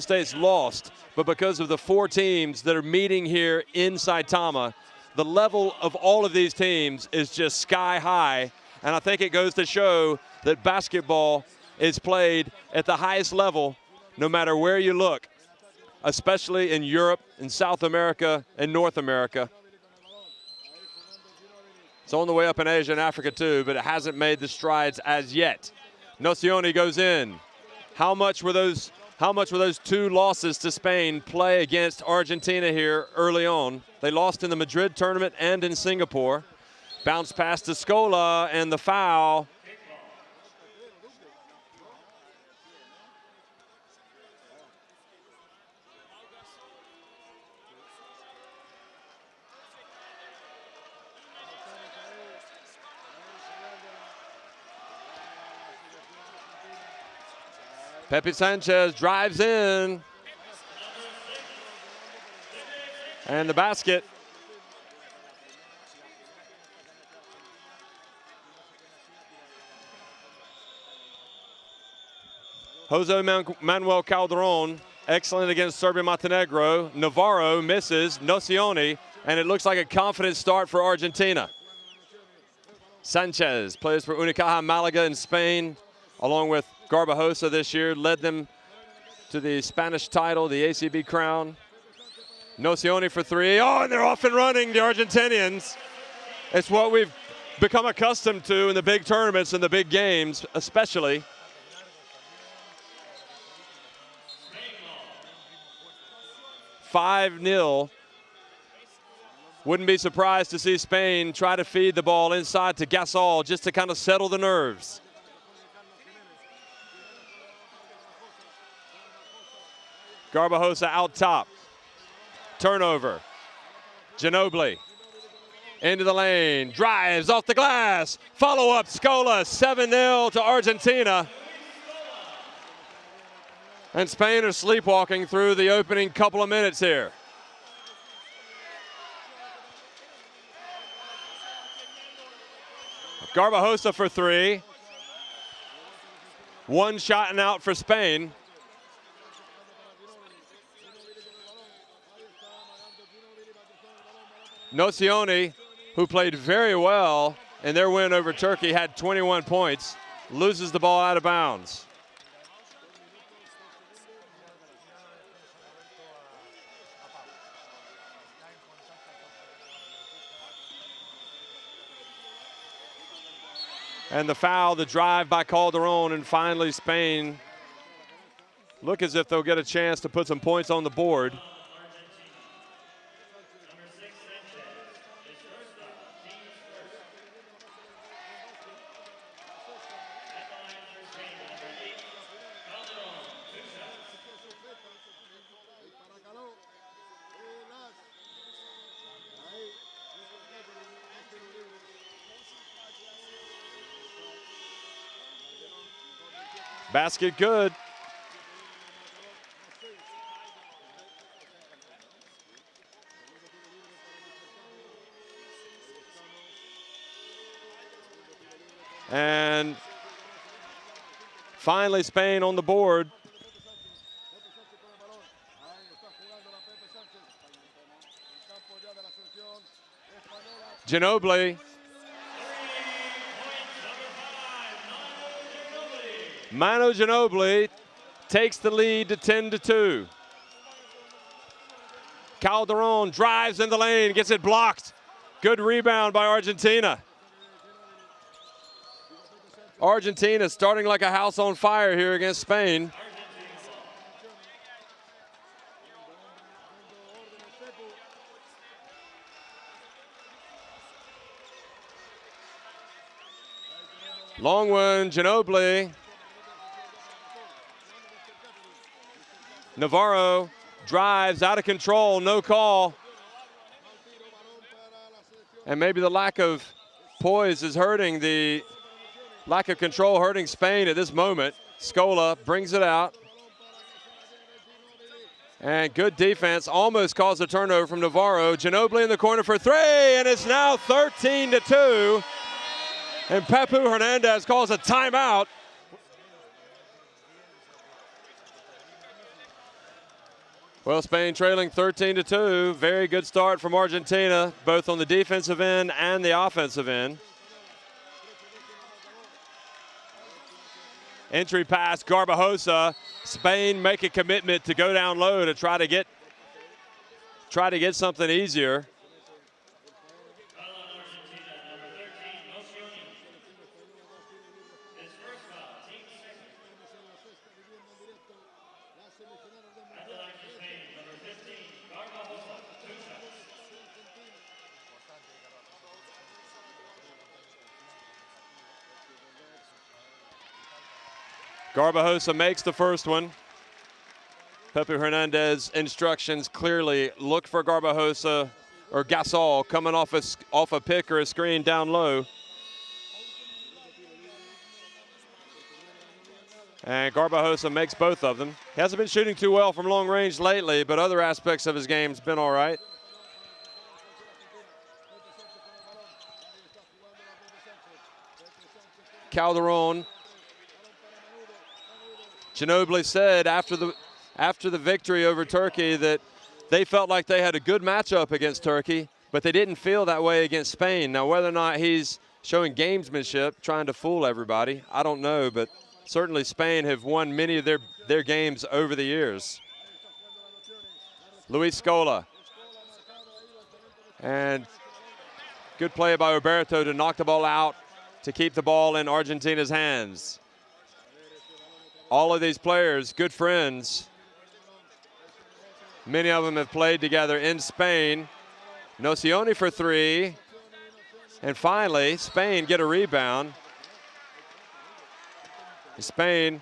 States lost, but because of the 4 teams that are meeting here in Saitama, the level of all of these teams is just sky high. And I think it goes to show that basketball is played at the highest level no matter where you look, especially in Europe, in South America, and North America. It's on the way up in Asia and Africa too, but it hasn't made the strides as yet. Nocioni goes in. How much were those 2 losses to Spain play against Argentina here early on? They lost in the Madrid tournament and in Singapore. Bounce pass to Scola and the foul. Pepe Sanchez drives in. And the basket. Jose Manuel Calderon, excellent against Serbia-Montenegro. Navarro misses, Nocioni, and it looks like a confident start for Argentina. Sanchez plays for Unicaja Malaga in Spain, along with Garbajosa this year, led them to the Spanish title, the ACB crown. Nocioni for 3. Oh, and they're off and running, the Argentinians. It's what we've become accustomed to in the big tournaments and the big games, especially. $5-0. Wouldn't be surprised to see Spain try to feed the ball inside to Gasol just to kind of settle the nerves. Garbajosa out top. Turnover. Ginobili into the lane. Drives off the glass. Follow-up Scola. 7-0 to Argentina. And Spain are sleepwalking through the opening couple of minutes here. Garbajosa for 3. 1 shot and out for Spain. Nocioni, who played very well in their win over Turkey, had 21 points, loses the ball out of bounds. And the foul, the drive by Calderon, and finally Spain look as if they'll get a chance to put some points on the board. Basket good. And finally Spain on the board. Ginobili. Manu Ginobili takes the lead to 10-2. Calderon drives in the lane, gets it blocked. Good rebound by Argentina. Argentina starting like a house on fire here against Spain. Long one, Ginobili. Navarro drives out of control, no call. And maybe the lack of poise is hurting, the lack of control hurting Spain at this moment. Scola brings it out. And good defense, almost caused a turnover from Navarro. Ginobili in the corner for 3, and it's now 13-2. And Pepu Hernandez calls a timeout. Well, Spain trailing 13-2. Very good start from Argentina, both on the defensive end and the offensive end. Entry pass, Garbajosa. Spain make a commitment to go down low to try to get something easier. Garbajosa makes the first one. Pepe Hernandez instructions clearly look for Garbajosa or Gasol coming off a pick or a screen down low. And Garbajosa makes both of them. He hasn't been shooting too well from long range lately, but other aspects of his game's been all right. Calderon. Ginobili said after the victory over Turkey that they felt like they had a good matchup against Turkey, but they didn't feel that way against Spain. Now, whether or not he's showing gamesmanship, trying to fool everybody, I don't know, but certainly Spain have won many of their games over the years. Luis Scola. And good play by Roberto to knock the ball out to keep the ball in Argentina's hands. All of these players, good friends. Many of them have played together in Spain. Nocioni for three. And finally, Spain get a rebound. Spain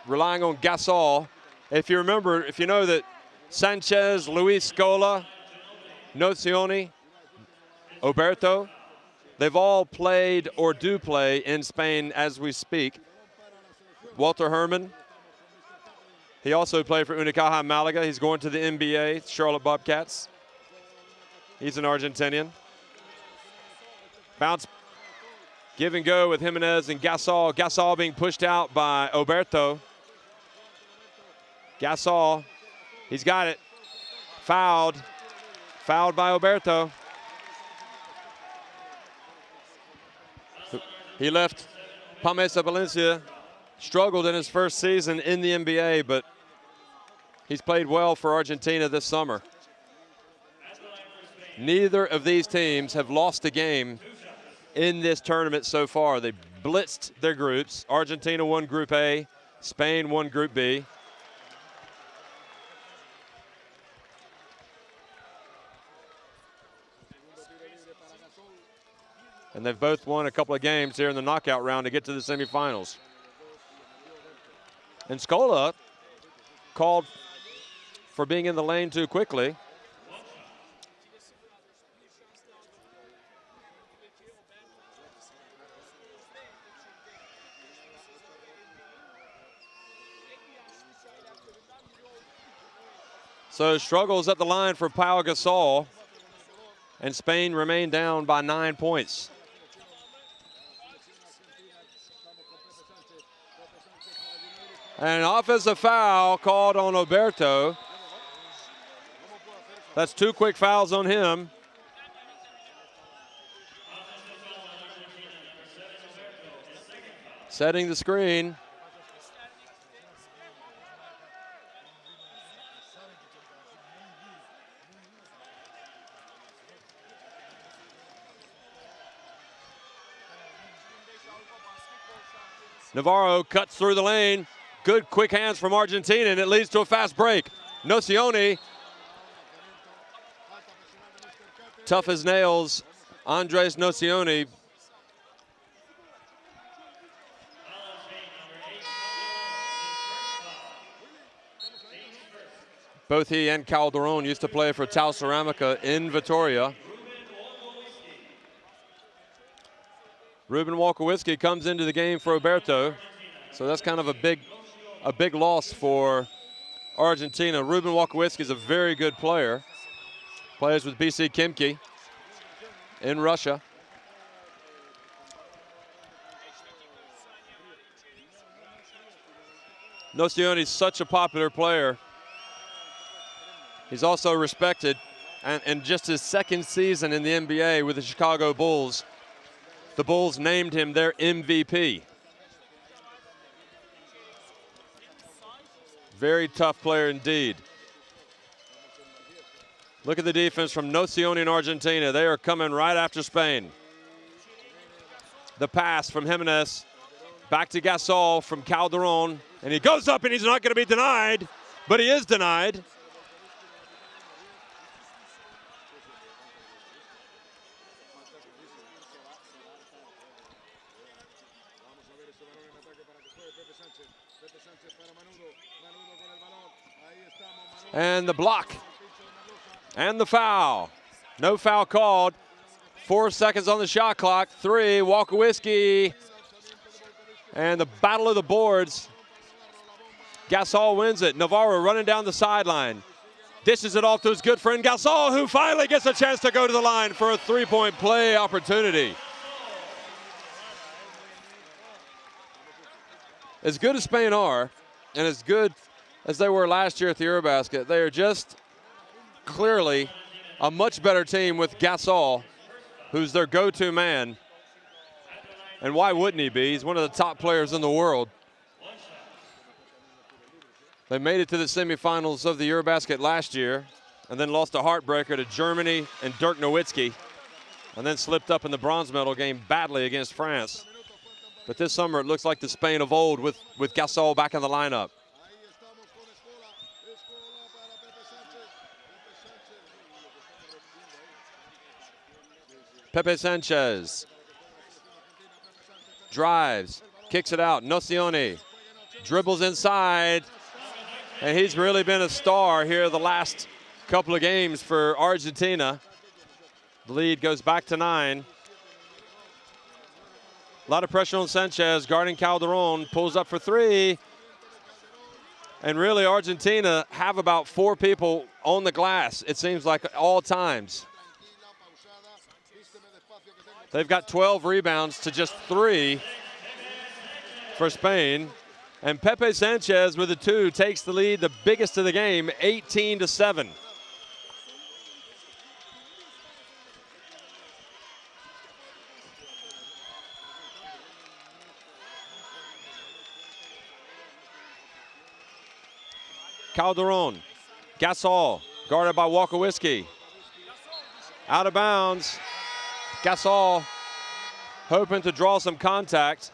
relying on Gasol. If you know that Sanchez, Luis Scola, Nocioni, Oberto, they've all played or do play in Spain as we speak. Walter Herman, he also played for Unicaja Malaga. He's going to the NBA, Charlotte Bobcats. He's an Argentinian. Bounce, give and go with Jimenez and Gasol. Gasol being pushed out by Oberto. Gasol, he's got it. Fouled by Oberto. He left Pamesa Valencia. Struggled in his first season in the NBA, but he's played well for Argentina this summer. Neither of these teams have lost a game in this tournament so far. They blitzed their groups. Argentina won Group A, Spain won Group B. And they've both won a couple of games here in the knockout round to get to the semifinals. And Scola called for being in the lane too quickly. So struggles at the line for Pau Gasol, and Spain remain down by 9 points. An offensive foul called on Oberto. That's 2 quick fouls on him. Setting the screen. Navarro cuts through the lane. Good quick hands from Argentina, and it leads to a fast break. Nocioni, tough as nails. Andres Nocioni. Both he and Calderon used to play for Tau Ceramica in Vitoria. Ruben Walkowiski comes into the game for Roberto, so that's kind of a big loss for Argentina. Ruben Walkowiski is a very good player. Plays with BC Kimki in Russia. Nocioni is such a popular player He's also respected, and in just his second season in the NBA with the Chicago Bulls, the Bulls named him their MVP. Very tough player indeed. Look at the defense from Nocioni in Argentina. They are coming right after Spain. The pass from Jimenez back to Gasol from Calderon, and he goes up and he's not going to be denied, but he is denied. And the block and the foul. No foul called. 4 seconds on the shot clock. 3, Walkowski. And the battle of the boards. Gasol wins it. Navarro running down the sideline. Dishes it off to his good friend Gasol, who finally gets a chance to go to the line for a three-point play opportunity. As good as Spain are, and as good as they were last year at the Eurobasket, they are just clearly a much better team with Gasol, who's their go-to man. And why wouldn't he be? He's one of the top players in the world. They made it to the semifinals of the Eurobasket last year and then lost a heartbreaker to Germany and Dirk Nowitzki, and then slipped up in the bronze medal game badly against France. But this summer it looks like the Spain of old with Gasol back in the lineup. Pepe Sanchez drives, kicks it out. Nocioni dribbles inside, and he's really been a star here the last couple of games for Argentina. The lead goes back to 9. A lot of pressure on Sanchez, guarding Calderon, pulls up for 3. And really, Argentina have about 4 people on the glass, it seems like, at all times. They've got 12 rebounds to just 3 for Spain. And Pepe Sanchez with a 2 takes the lead, the biggest of the game, 18-7. Calderon, Gasol, guarded by Walkowski. Out of bounds. Gasol hoping to draw some contact.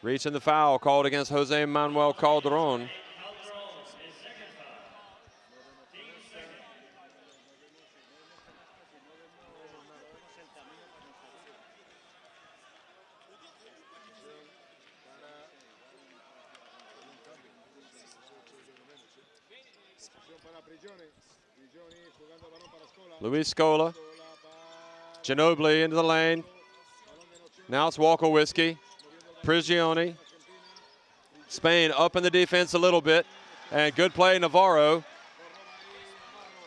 Reaching the foul called against Jose Manuel Calderon. Luis Scola. Ginobili into the lane. Now it's Walkowski. Prigioni. Spain up in the defense a little bit. And good play, Navarro.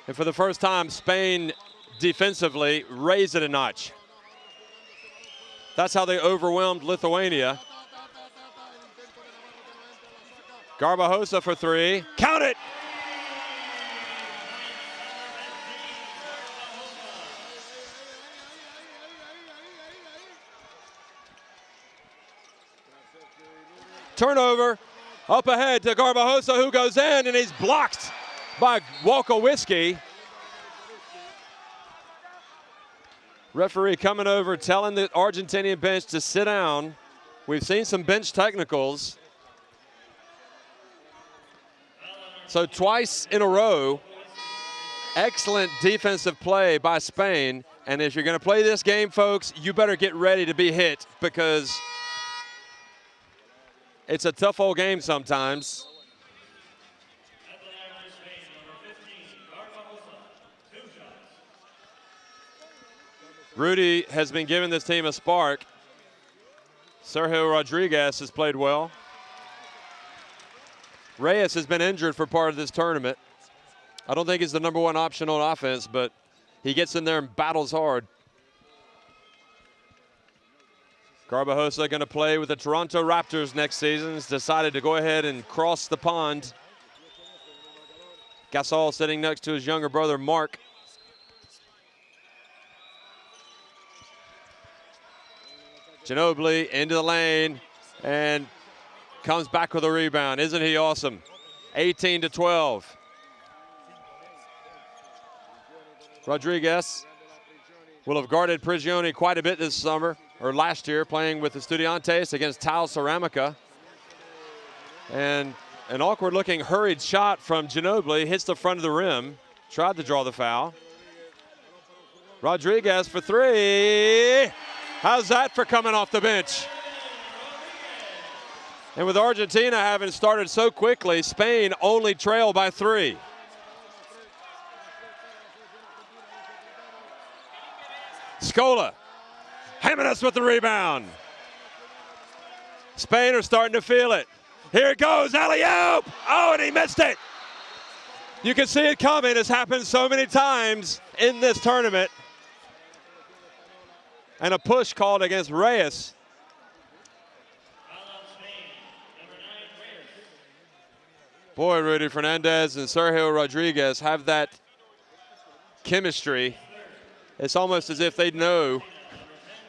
And for the first time, Spain defensively raised it a notch. That's how they overwhelmed Lithuania. Garbajosa for 3. Count it! Turnover, up ahead to Garbajosa, who goes in, and he's blocked by Walkowski. Referee coming over, telling the Argentinian bench to sit down. We've seen some bench technicals. So twice in a row, excellent defensive play by Spain. And if you're going to play this game, folks, you better get ready to be hit, because it's a tough old game sometimes. Rudy has been giving this team a spark. Sergio Rodriguez has played well. Reyes has been injured for part of this tournament. I don't think he's the #1 option on offense, but he gets in there and battles hard. Garbajosa going to play with the Toronto Raptors next season. He's decided to go ahead and cross the pond. Gasol sitting next to his younger brother, Mark. Ginobili into the lane and comes back with a rebound. Isn't he awesome? 18-12. Rodriguez will have guarded Prigioni quite a bit this summer, or last year, playing with the Estudiantes against Tau Ceramica. And an awkward-looking hurried shot from Ginobili hits the front of the rim. Tried to draw the foul. Rodriguez for three. How's that for coming off the bench? And with Argentina having started so quickly, Spain only trailed by 3. Scola, Jimenez with the rebound. Spain are starting to feel it. Here it goes, alley-oop! Oh, and he missed it. You can see it coming. It's happened so many times in this tournament. And a push called against Reyes. Boy, Rudy Fernandez and Sergio Rodriguez have that chemistry. It's almost as if they know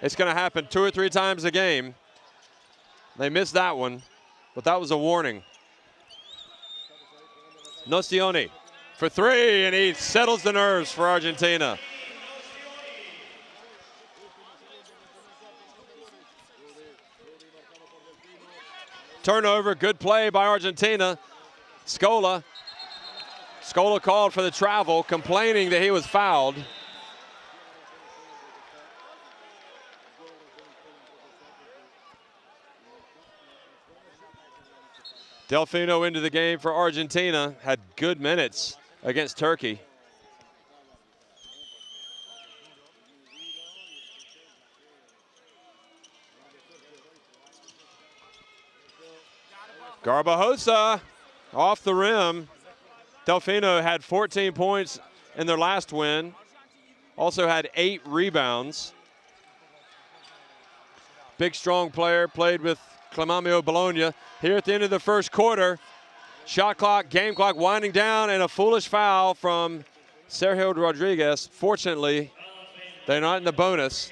it's going to happen 2 or 3 times a game. They missed that one, but that was a warning. Nocioni for 3, and he settles the nerves for Argentina. Turnover, good play by Argentina. Scola called for the travel, complaining that he was fouled. Delfino into the game for Argentina, had good minutes against Turkey. Garbajosa off the rim. Delfino had 14 points in their last win. Also had 8 rebounds. Big, strong player, played with Clemamio Bologna. Here at the end of the first quarter, shot clock, game clock winding down, and a foolish foul from Sergio Rodriguez. Fortunately, they're not in the bonus.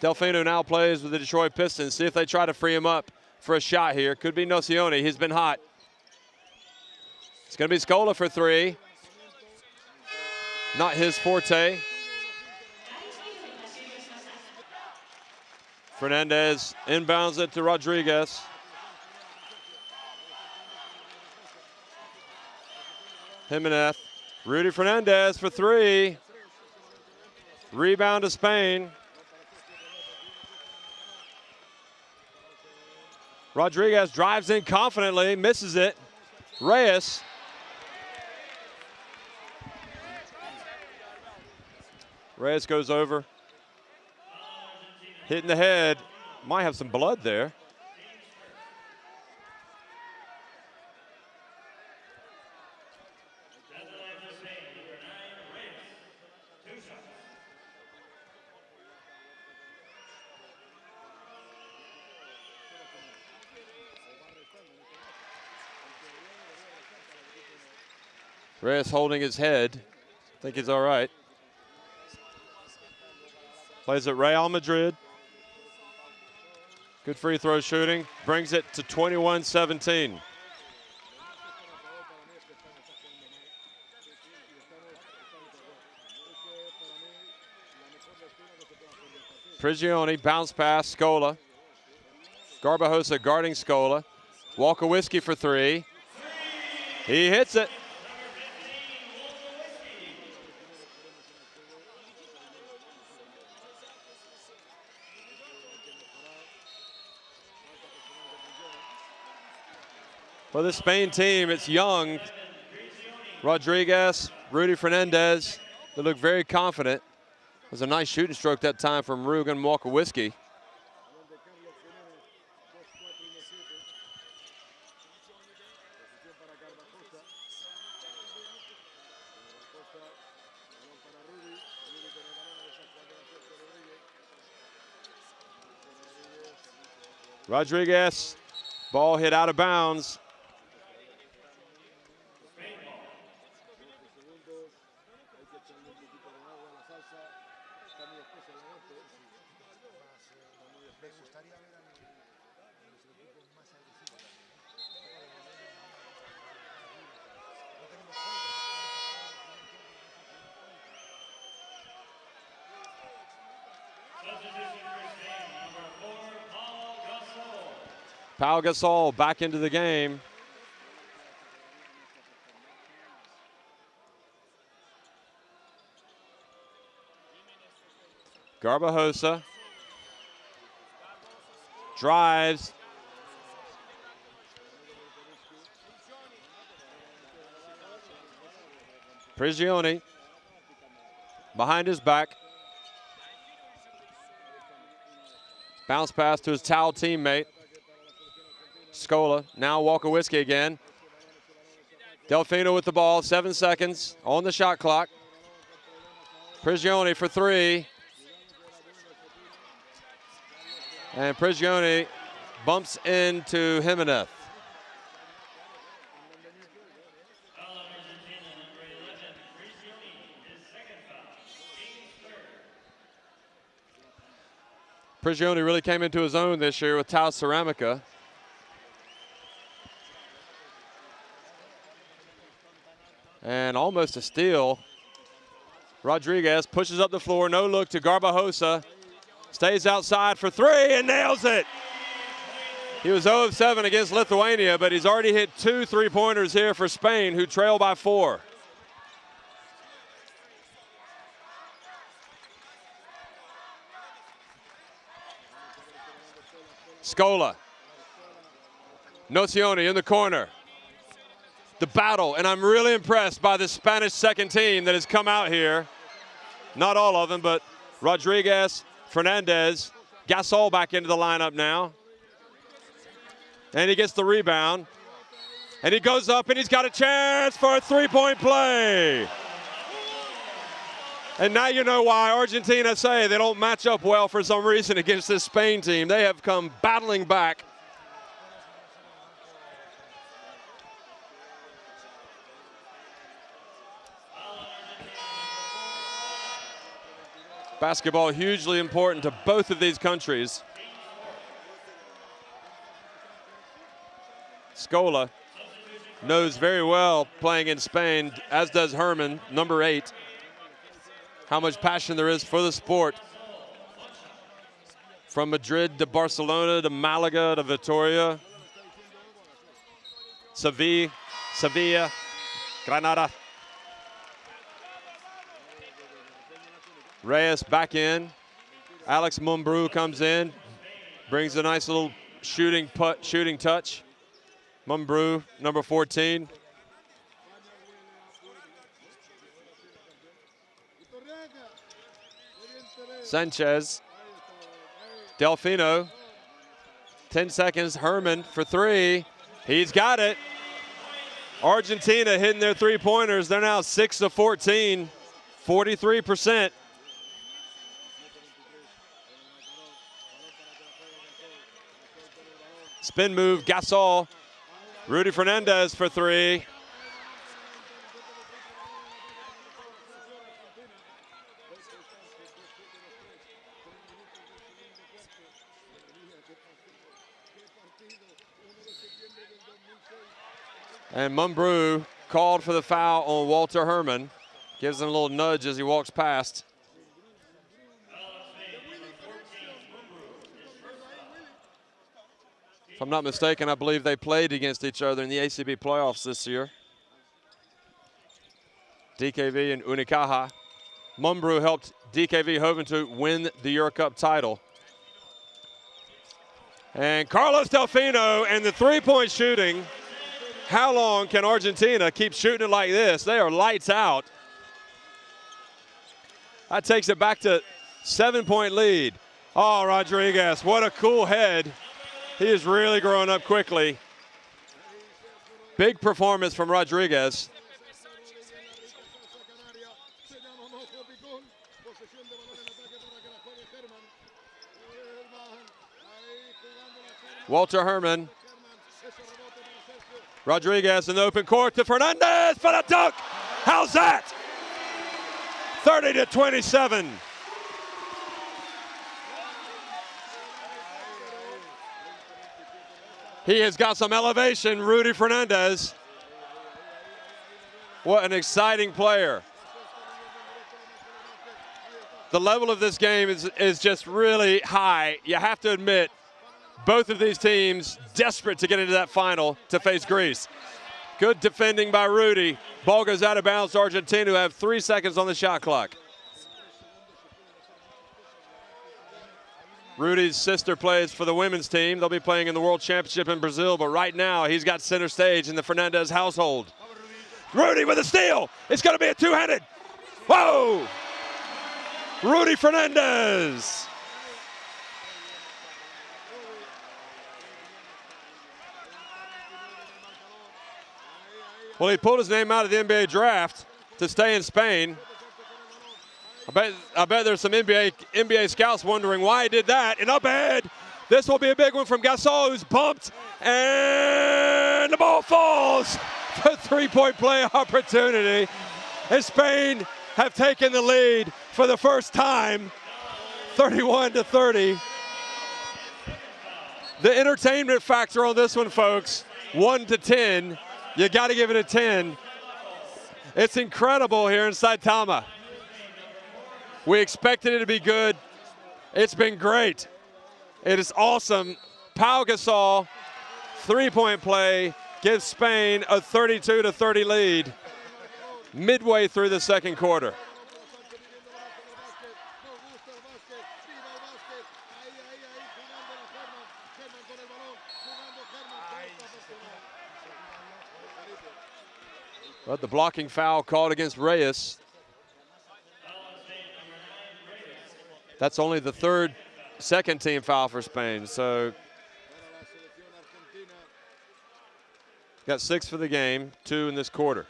Delfino now plays with the Detroit Pistons. See if they try to free him up for a shot here. Could be Nocioni. He's been hot. It's going to be Scola for 3. Not his forte. Fernandez inbounds it to Rodriguez. Jimenez. Rudy Fernandez for 3. Rebound to Spain. Rodriguez drives in confidently, misses it. Reyes. Reyes goes over. Hitting the head. Might have some blood there. Reyes holding his head. I think he's all right. Plays at Real Madrid. Good free throw shooting. Brings it to 21-17. Prigioni, bounce pass, Scola. Garbajosa guarding Scola. Walker Whiskey for 3. He hits it. For the Spain team, it's young. Rodriguez, Rudy Fernandez, they look very confident. It was a nice shooting stroke that time from Rugen Walker Whiskey. Rodriguez, ball hit out of bounds. Pau Gasol back into the game. Garbajosa drives. Prigioni behind his back. Bounce pass to his towel teammate. Scola, now Walker-Whiskey again. Delfino with the ball, 7 seconds on the shot clock. Prigioni for three. And Prigioni bumps into Jimenez. Prigioni really came into his own this year with Tau Ceramica. And almost a steal. Rodriguez pushes up the floor, no look to Garbajosa. Stays outside for three and nails it. He was 0 of 7 against Lithuania, but he's already hit 2 3-pointers here for Spain, who trail by 4. Scola. Nocioni in the corner. The battle, and I'm really impressed by the Spanish second team that has come out here. Not all of them, but Rodriguez, Fernandez, Gasol back into the lineup now. And he gets the rebound. And he goes up and he's got a chance for a three-point play. And now you know why Argentina say they don't match up well for some reason against this Spain team. They have come battling back. Basketball hugely important to both of these countries. Scola knows very well playing in Spain, as does Herman, number 8, how much passion there is for the sport. From Madrid to Barcelona to Malaga to Vitoria, Sevilla, Granada. Reyes back in. Alex Mumbrú comes in, brings a nice little shooting touch. Mumbrú, number 14. Sanchez. Delfino. 10 seconds. Herman for three. He's got it. Argentina hitting their three-pointers. They're now 6 of 14, 43%. Spin move, Gasol. Rudy Fernandez for three. And Mumbrú called for the foul on Walter Herman. Gives him a little nudge as he walks past. If I'm not mistaken, I believe they played against each other in the ACB playoffs this year. DKV and Unicaja. Mumbrú helped DKV Juventud win the Eurocup title. And Carlos Delfino and the three-point shooting. How long can Argentina keep shooting it like this? They are lights out. That takes it back to 7-point lead. Oh, Rodriguez, what a cool head. He is really growing up quickly. Big performance from Rodriguez. Walter Herman. Rodriguez in the open court to Fernandez for the dunk. How's that? 30-27. He has got some elevation, Rudy Fernandez. What an exciting player. The level of this game is just really high. You have to admit, both of these teams desperate to get into that final to face Greece. Good defending by Rudy. Ball goes out of bounds to Argentina, who have 3 seconds on the shot clock. Rudy's sister plays for the women's team. They'll be playing in the World Championship in Brazil, but right now he's got center stage in the Fernandez household. Rudy with a steal. It's going to be a two-handed. Whoa! Rudy Fernandez. Well, he pulled his name out of the NBA draft to stay in Spain. I bet there's some NBA scouts wondering why he did that. And up ahead, this will be a big one from Gasol, who's bumped, and the ball falls for a three-point play opportunity. And Spain have taken the lead for the first time, 31-30. The entertainment factor on this one, folks, 1 to 10. You got to give it a 10. It's incredible here inside Tama. We expected it to be good. It's been great. It is awesome. Pau Gasol, three-point play, gives Spain a 32-30 lead midway through the second quarter. But the blocking foul called against Reyes. That's only the second team foul for Spain. So got 6 for the game, 2 in this quarter.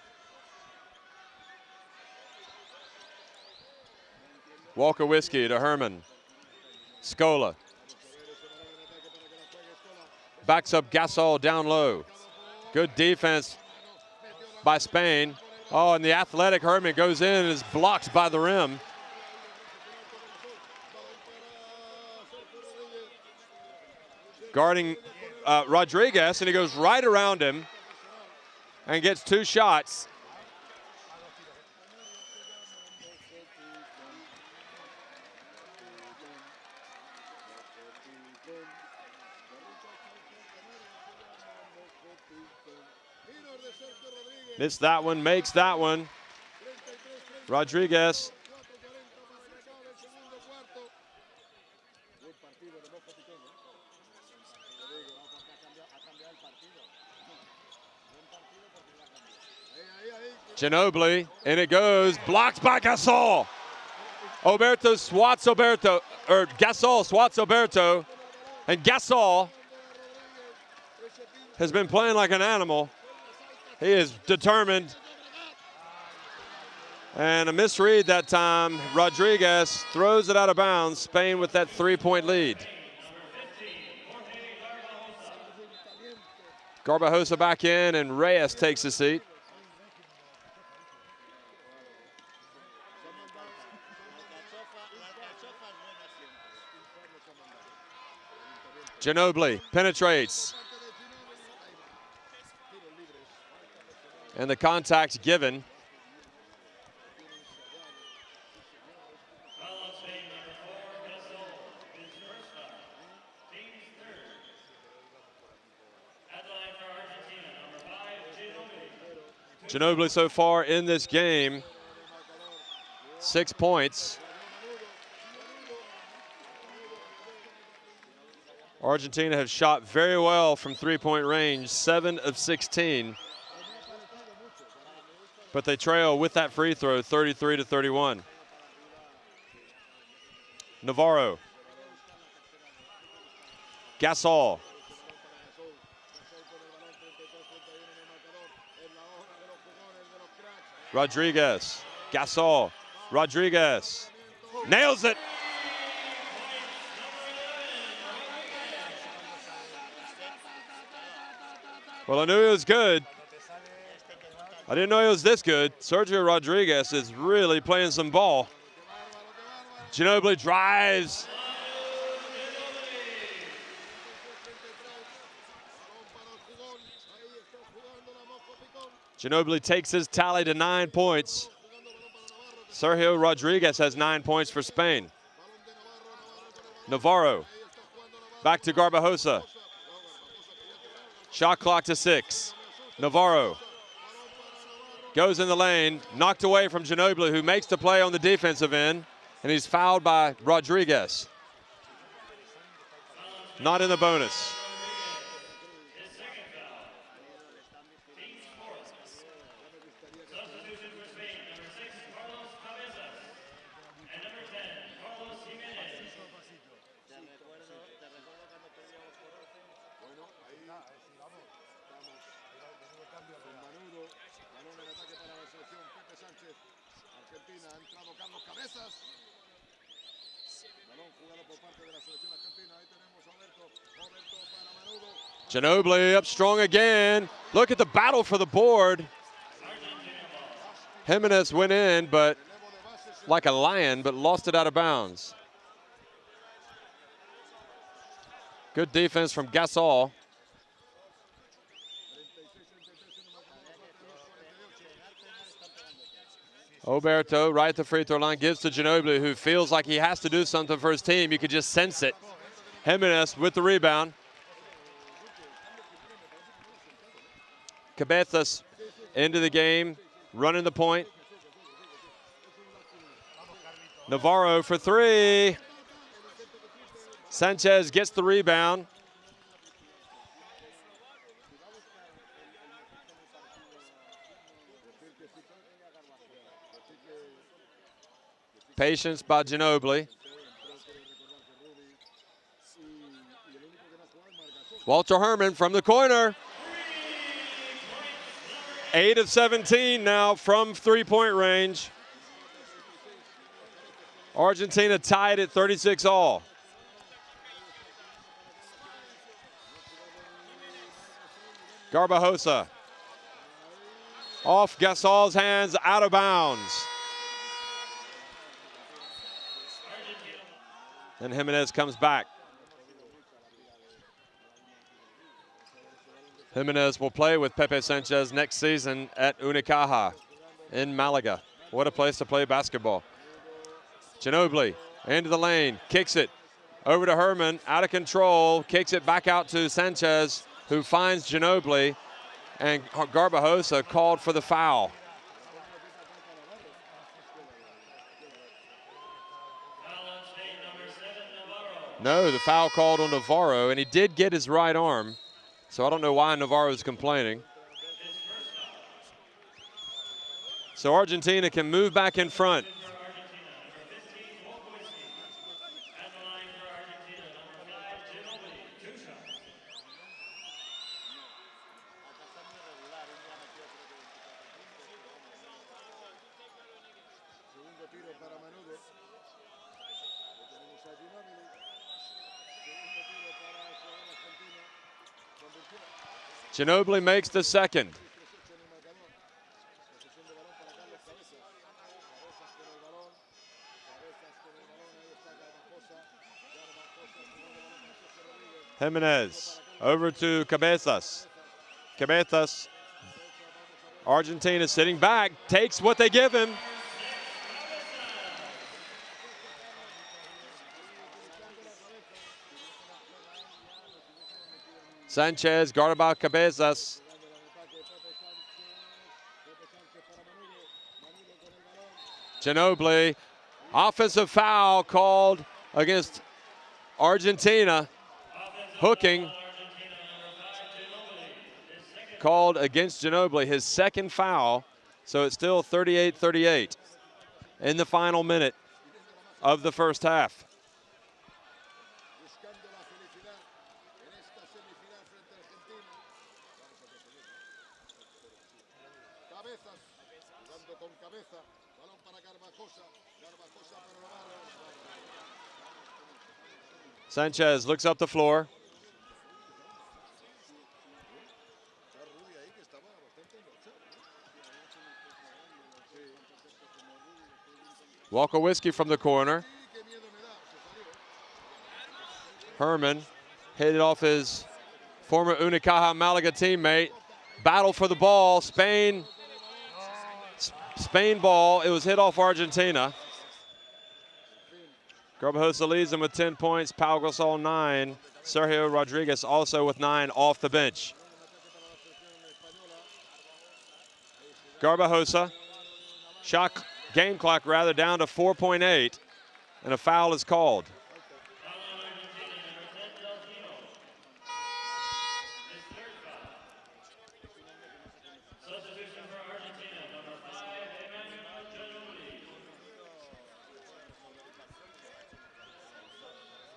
Walker Whiskey to Herman. Scola. Backs up Gasol down low. Good defense by Spain. Oh, and the athletic Herman goes in and is blocked by the rim. Guarding Rodriguez, and he goes right around him and gets 2 shots. Missed that one, makes that one. Rodriguez. Ginobili, and it goes, blocked by Gasol. Gasol swats Oberto, and Gasol has been playing like an animal. He is determined. And a misread that time. Rodriguez throws it out of bounds. Spain with that 3-point lead. Garbajosa back in, and Reyes takes a seat. Ginobili penetrates. And the contact given. Ginobili so far in this game, 6 points. Argentina have shot very well from three-point range, 7 of 16. But they trail with that free throw, 33-31. Navarro. Gasol. Rodriguez. Gasol. Rodriguez. Nails it. Well, I knew he was good. I didn't know he was this good. Sergio Rodriguez is really playing some ball. Ginobili drives. Ginobili takes his tally to 9 points. Sergio Rodriguez has 9 points for Spain. Navarro back to Garbajosa. Shot clock to 6. Navarro goes in the lane, knocked away from Ginobili, who makes the play on the defensive end, and he's fouled by Rodriguez. Not in the bonus. Ginobili up strong again. Look at the battle for the board. Jimenez went in, but like a lion, but lost it out of bounds. Good defense from Gasol. Oberto right at the free throw line, gives to Ginobili, who feels like he has to do something for his team. You could just sense it. Jimenez with the rebound. Cabezas into the game, running the point. Navarro for 3. Sanchez gets the rebound. Patience by Ginobili. Walter Herman from the corner. 8 of 17 now from three-point range. Argentina tied at 36 all. Garbajosa. Off Gasol's hands, out of bounds. And Jimenez comes back. Jimenez will play with Pepe Sanchez next season at Unicaja in Malaga. What a place to play basketball. Ginobili into the lane, kicks it over to Herman, out of control, kicks it back out to Sanchez, who finds Ginobili, and Garbajosa called for the foul. No, the foul called on Navarro, and he did get his right arm. So I don't know why Navarro is complaining. So Argentina can move back in front. Ginobili makes the second. Jimenez over to Cabezas. Cabezas. Argentina sitting back, takes what they give him. Sanchez guarded by Cabezas. Ginobili, offensive foul called against Argentina. Hooking called against Ginobili, his second foul. So it's still 38-38 in the final minute of the first half. Sanchez looks up the floor. Walker Whiskey from the corner. Herman hit it off his former Unicaja Malaga teammate. Battle for the ball. Spain ball. It was hit off Argentina. Garbajosa leads them with 10 points. Pau Gasol 9. Sergio Rodriguez also with 9 off the bench. Garbajosa. Game clock rather down to 4.8. And a foul is called.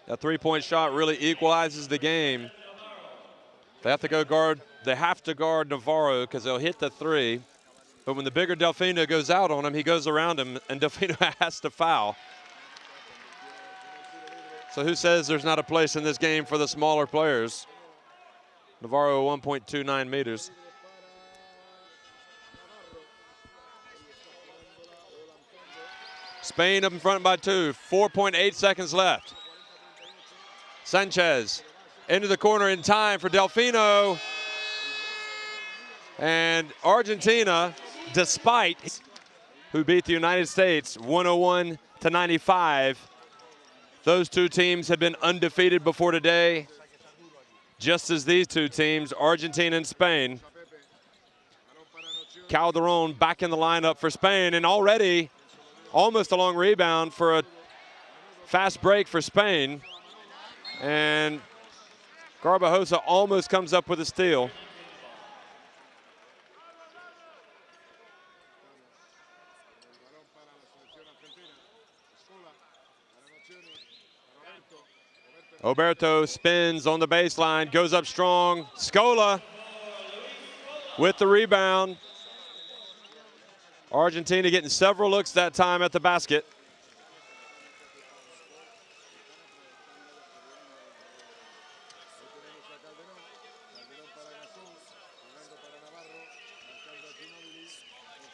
That three-point shot really equalizes the game. They have to guard Navarro because they'll hit the three. But when the bigger Delfino goes out on him, he goes around him, and Delfino has to foul. So who says there's not a place in this game for the smaller players? Navarro 1.29 meters. Spain up in front by 2. 4.8 seconds left. Sanchez into the corner in time for Delfino. And Argentina, despite who beat the United States 101-95, those two teams had been undefeated before today, just as these two teams, Argentina and Spain. Calderon back in the lineup for Spain, and already almost a long rebound for a fast break for Spain. And Garbajosa almost comes up with a steal. Oberto spins on the baseline, goes up strong. Scola with the rebound. Argentina getting several looks that time at the basket.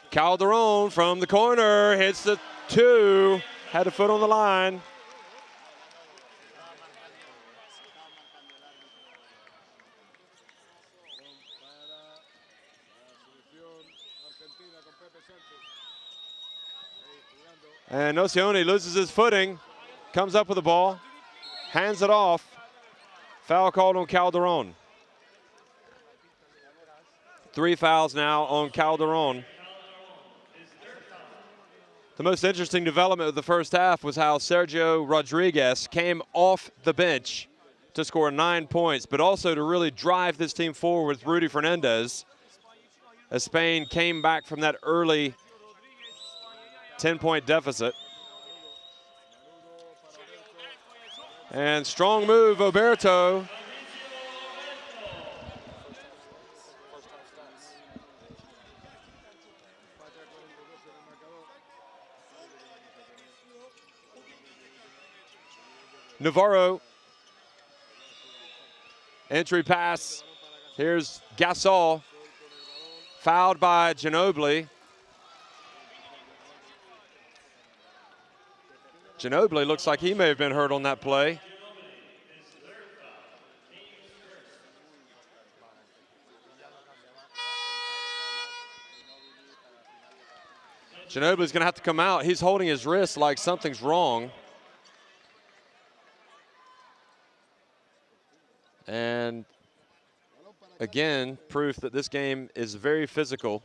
Calderon from the corner hits the 2, had a foot on the line. And Nocioni loses his footing, comes up with the ball, hands it off. Foul called on Calderon. 3 fouls now on Calderon. The most interesting development of the first half was how Sergio Rodriguez came off the bench to score 9 points, but also to really drive this team forward with Rudy Fernandez as Spain came back from that early 10-point deficit. And strong move, Oberto. Navarro. Entry pass. Here's Gasol. Fouled by Ginobili. Ginobili looks like he may have been hurt on that play. Ginobili's going to have to come out. He's holding his wrist like something's wrong. And again, proof that this game is very physical,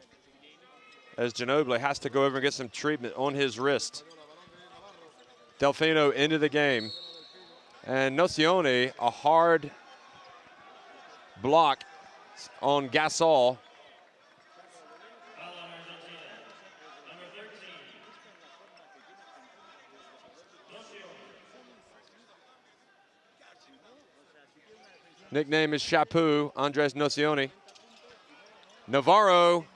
as Ginobili has to go over and get some treatment on his wrist. Delfino into the game. And Nocioni, a hard block on Gasol. Nickname is Chapu, Andres Nocioni. Navarro.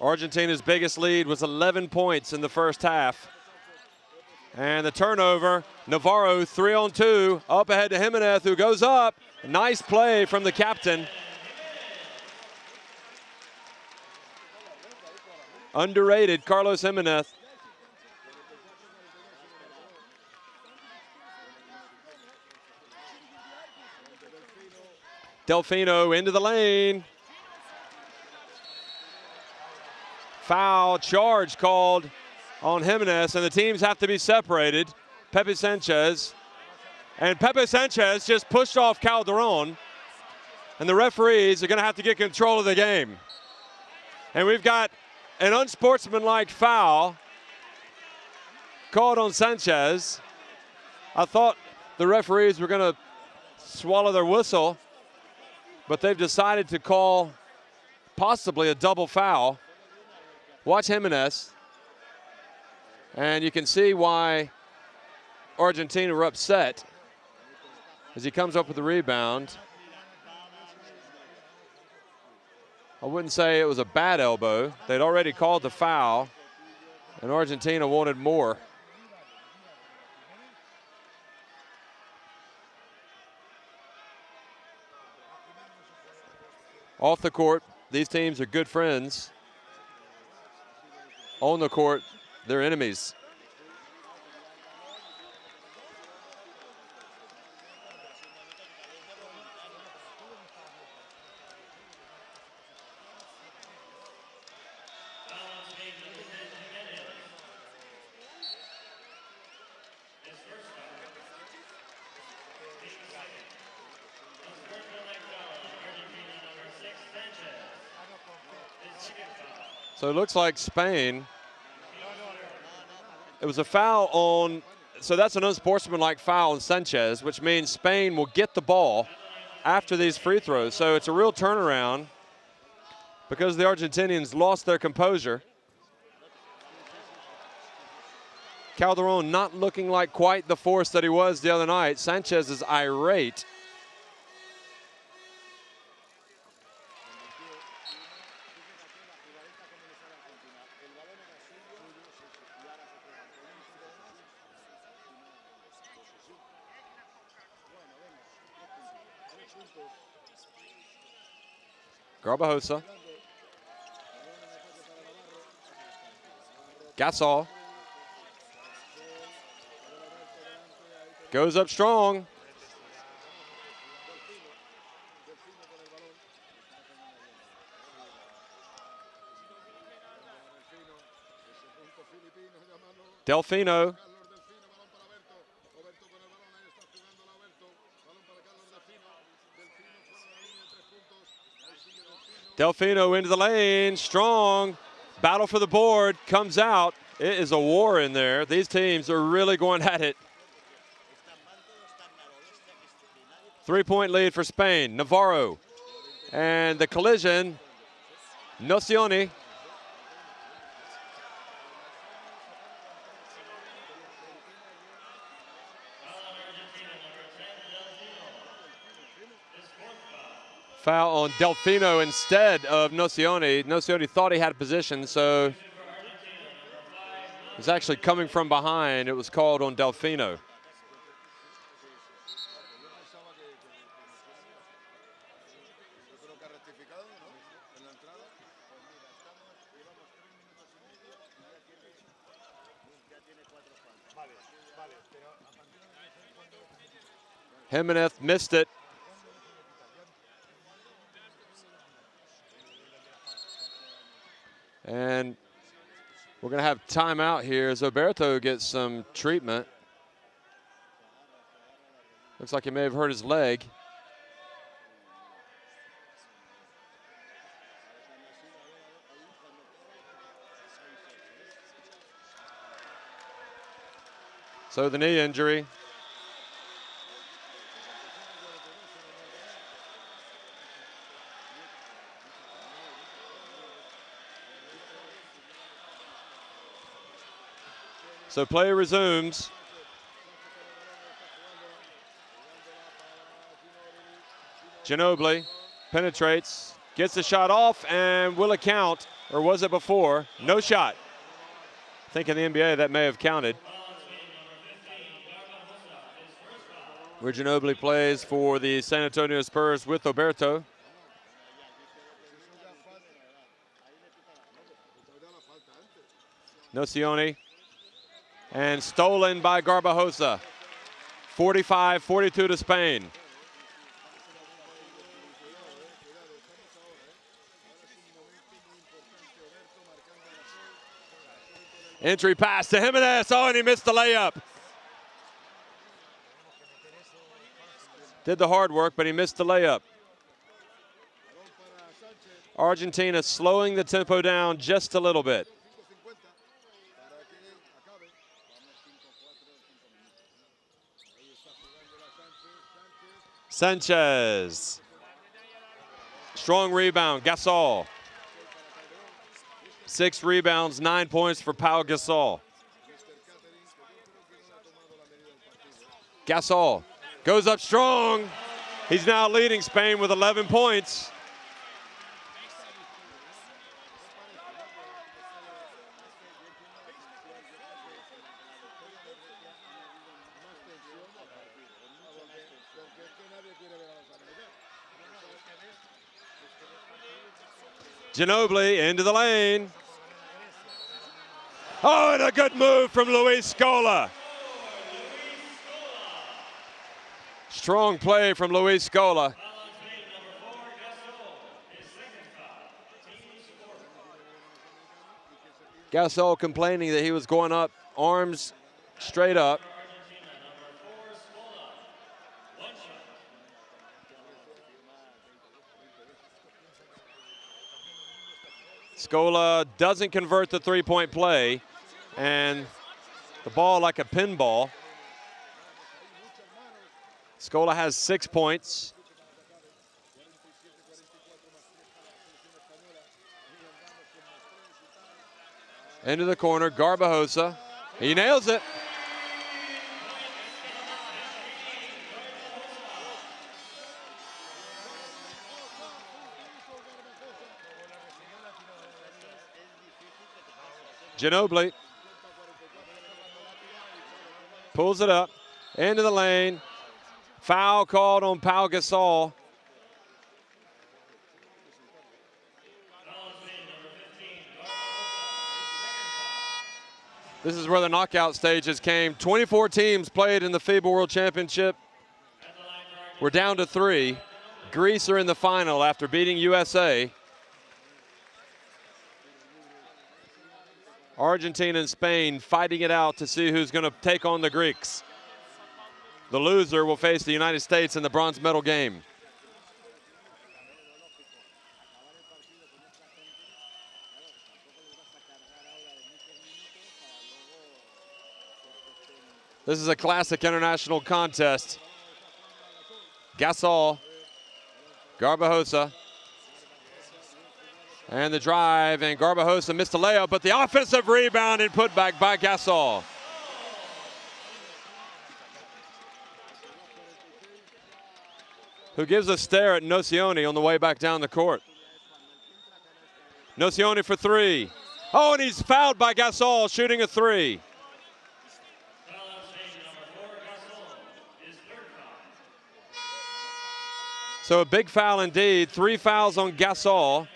Argentina's biggest lead was 11 points in the first half. And the turnover, Navarro 3-on-2, up ahead to Jimenez, who goes up. Nice play from the captain. Underrated Carlos Jimenez. Delfino into the lane. Foul charge called on Jimenez, and the teams have to be separated. Pepe Sanchez. And Pepe Sanchez just pushed off Calderon, and the referees are going to have to get control of the game. And we've got an unsportsmanlike foul called on Sanchez. I thought the referees were going to swallow their whistle, but they've decided to call possibly a double foul. Watch Jimenez, and you can see why Argentina were upset as he comes up with the rebound. I wouldn't say it was a bad elbow. They'd already called the foul, and Argentina wanted more. Off the court, these teams are good friends. On the court, they're enemies. So it looks like Spain, it was a foul on, so that's an unsportsmanlike foul on Sanchez, which means Spain will get the ball after these free throws. So it's a real turnaround because the Argentinians lost their composure. Calderon not looking like quite the force that he was the other night. Sanchez is irate. Garbajosa. Gasol. Goes up strong. Delfino. Delfino into the lane, strong, battle for the board, comes out. It is a war in there. These teams are really going at it. 3-point lead for Spain, Navarro. And the collision, Nocioni. Foul on Delfino instead of Nocioni. Nocioni thought he had a position, so it was actually coming from behind. It was called on Delfino. Jimenez missed it. And we're going to have timeout here as Oberto gets some treatment. Looks like he may have hurt his leg. So the knee injury. So play resumes. Ginobili penetrates, gets the shot off, and will it count, or was it before? No shot. I think in the NBA that may have counted. where Ginobili plays for the San Antonio Spurs with Roberto. Nocioni. And stolen by Garbajosa. 45-42 to Spain. Entry pass to Jimenez. Oh, and he missed the layup. Did the hard work, but he missed the layup. Argentina slowing the tempo down just a little bit. Sanchez. Strong rebound, Gasol. 6 rebounds, 9 points for Pau Gasol. Gasol goes up strong. He's now leading Spain with 11 points. Ginobili into the lane. Oh, and a good move from Luis Scola. Strong play from Luis Scola. Gasol complaining that he was going up, arms straight up. Scola doesn't convert the three-point play, and the ball like a pinball. Scola has 6 points. Into the corner, Garbajosa. He nails it. Ginobili pulls it up into the lane. Foul called on Pau Gasol. This is where the knockout stages came. 24 teams played in the FIBA World Championship. We're down to 3. Greece are in the final after beating USA. Argentina and Spain fighting it out to see who's going to take on the Greeks. The loser will face the United States in the bronze medal game. This is a classic international contest. Gasol, Garbajosa. And the drive, and Garbajosa missed a layup, but the offensive rebound and put back by Gasol. Who gives a stare at Nocioni on the way back down the court. Nocioni for 3. Oh, and he's fouled by Gasol, shooting a 3. So a big foul indeed. 3 fouls on Gasol.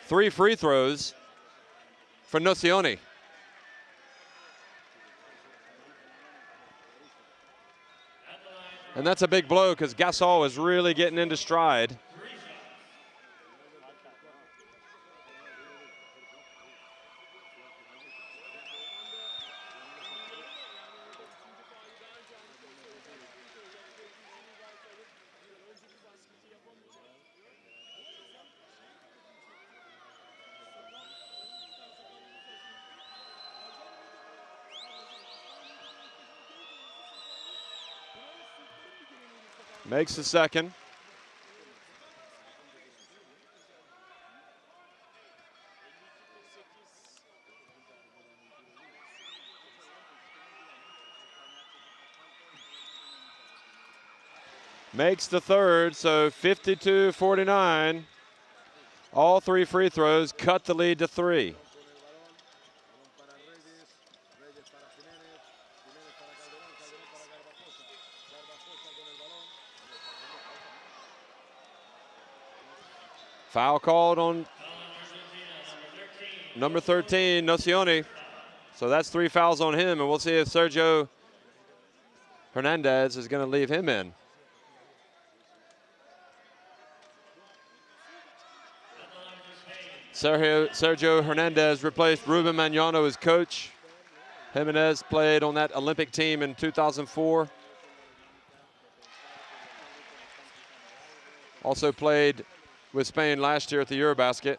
3 free throws for Nocioni. And that's a big blow because Gasol is really getting into stride. Makes the second. Makes the third, so 52-49. All 3 free throws cut the lead to 3. Foul called on number 13, Nocioni. So that's 3 fouls on him, and we'll see if Sergio Hernandez is going to leave him in. Sergio Hernandez replaced Ruben Magnano as coach. Jimenez played on that Olympic team in 2004. Also played with Spain last year at the Eurobasket.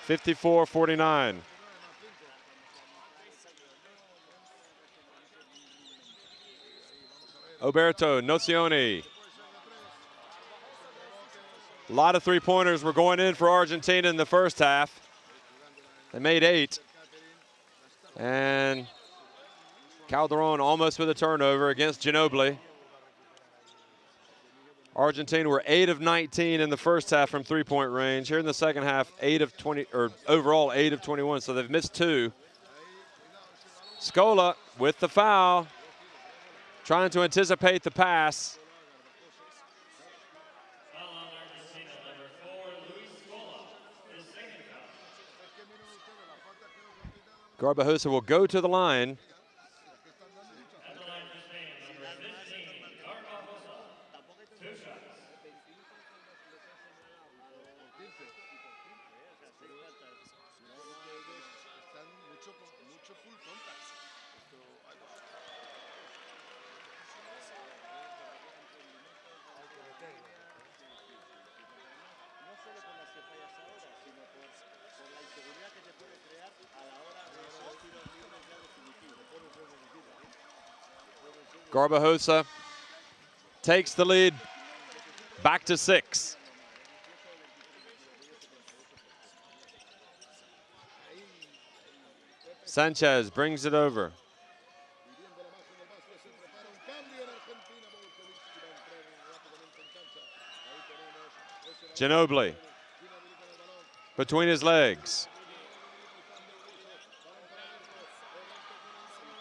(54-49). Oberto, Nocioni. A lot of three-pointers were going in for Argentina in the first half. They made 8. And Calderon almost with a turnover against Ginobili. Argentina were 8 of 19 in the first half from three-point range. Here in the second half, 8 of 20, or overall 8 of 21, so they've missed 2. Scola with the foul, trying to anticipate the pass. Garbajosa will go to the line. Garbajosa takes the lead back to 6. Sanchez brings it over. Ginobili between his legs.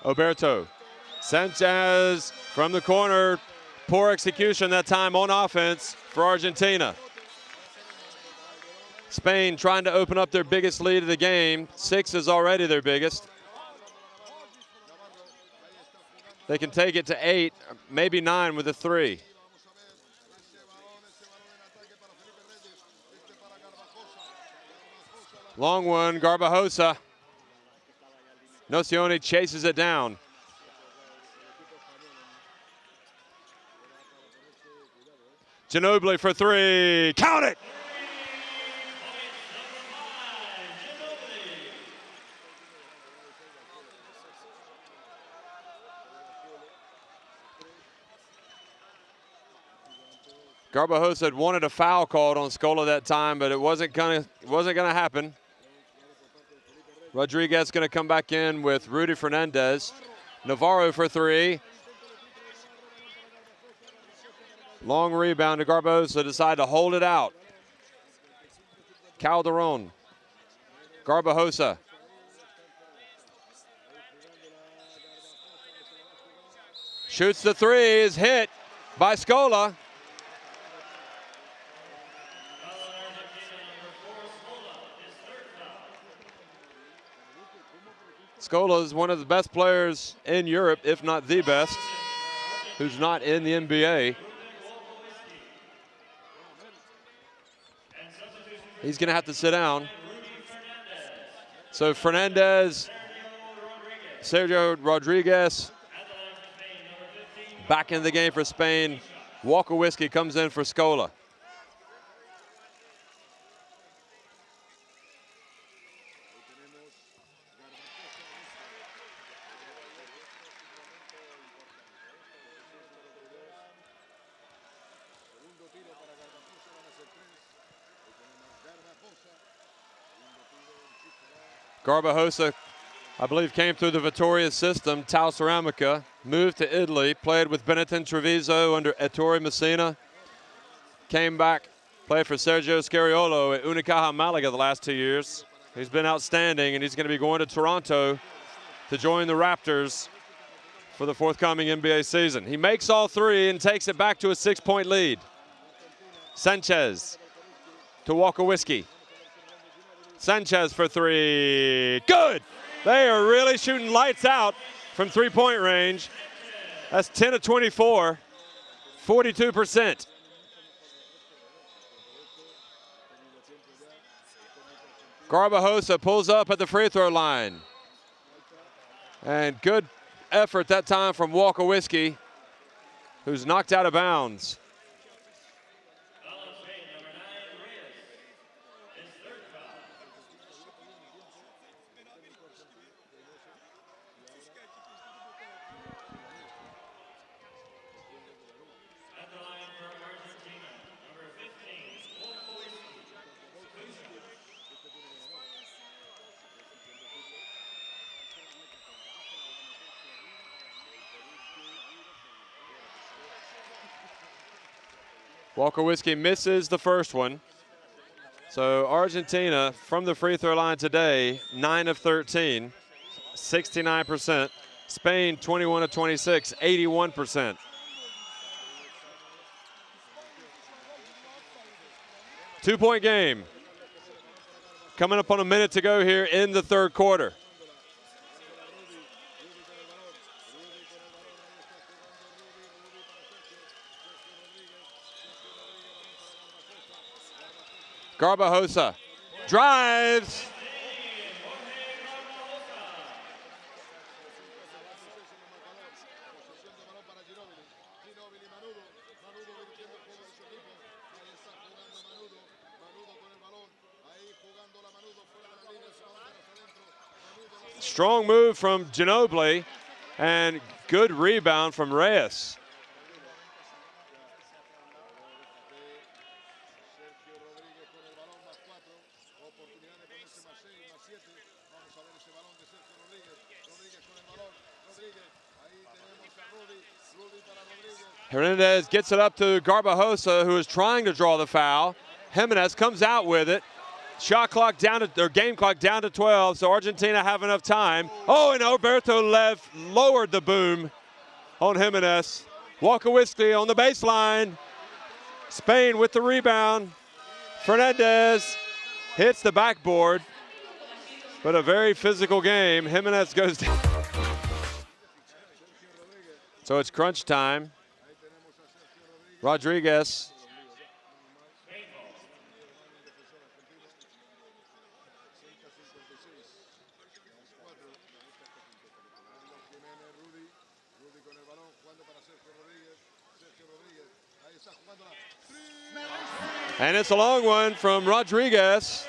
Oberto. Sanchez from the corner. Poor execution that time on offense for Argentina. Spain trying to open up their biggest lead of the game. 6 is already their biggest. They can take it to 8, maybe 9 with a 3. Long one, Garbajosa. Nocioni chases it down. Ginobili for 3, count it! Garbajosa had wanted a foul called on Scola that time, but it wasn't gonna happen. Rodriguez gonna come back in with Rudy Fernandez. Navarro for 3. Long rebound to Garbajosa, decide to hold it out. Calderon. Garbajosa. Shoots the 3, is hit by Scola. Scola is one of the best players in Europe, if not the best, who's not in the NBA. He's going to have to sit down. So Fernandez, Sergio Rodriguez, back in the game for Spain. Walker Whiskey comes in for Scola. Garbajosa, I believe, came through the Vittoria system, Tau Ceramica, moved to Italy, played with Benetton Treviso under Ettore Messina, came back, played for Sergio Scariolo at Unicaja Malaga the last 2 years. He's been outstanding, and he's going to be going to Toronto to join the Raptors for the forthcoming NBA season. He makes all three and takes it back to a 6-point lead. Sanchez to Walker-Whiskey. Sanchez for three. Good! They are really shooting lights out from three-point range. That's 10 of 24, 42%. Garbajosa pulls up at the free throw line. And good effort that time from Walker-Whiskey, who's knocked out of bounds. Walker-Whiskey misses the first one. So Argentina from the free throw line today, 9 of 13, 69%. Spain, 21 of 26, 81%. Two-point game. Coming up on a minute to go here in the third quarter. Garbajosa drives. Strong move from Ginobili and good rebound from Reyes. Hernandez gets it up to Garbajosa, who is trying to draw the foul. Jimenez comes out with it. Shot clock down to, or game clock down to 12, so Argentina have enough time. Oh, and Alberto lowered the boom on Jimenez. Walker-Whiskey on the baseline. Spain with the rebound. Fernandez hits the backboard, but a very physical game. Jimenez goes down. So it's crunch time. Rodriguez. And it's a long one from Rodriguez.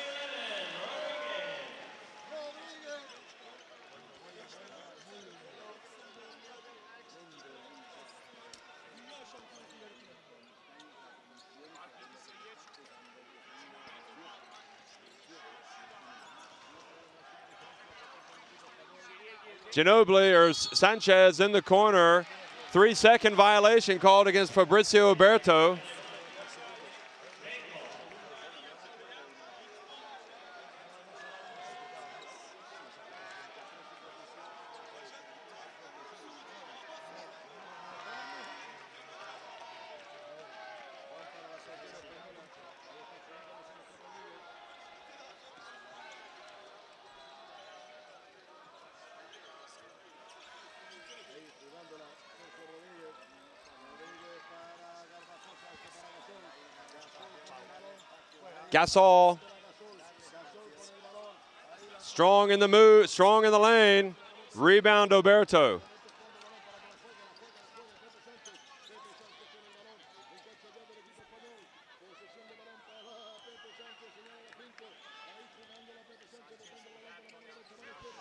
Ginobili or Sanchez in the corner. 3-second violation called against Fabrizio Alberto. Gasol, strong in the move, strong in the lane. Rebound Alberto.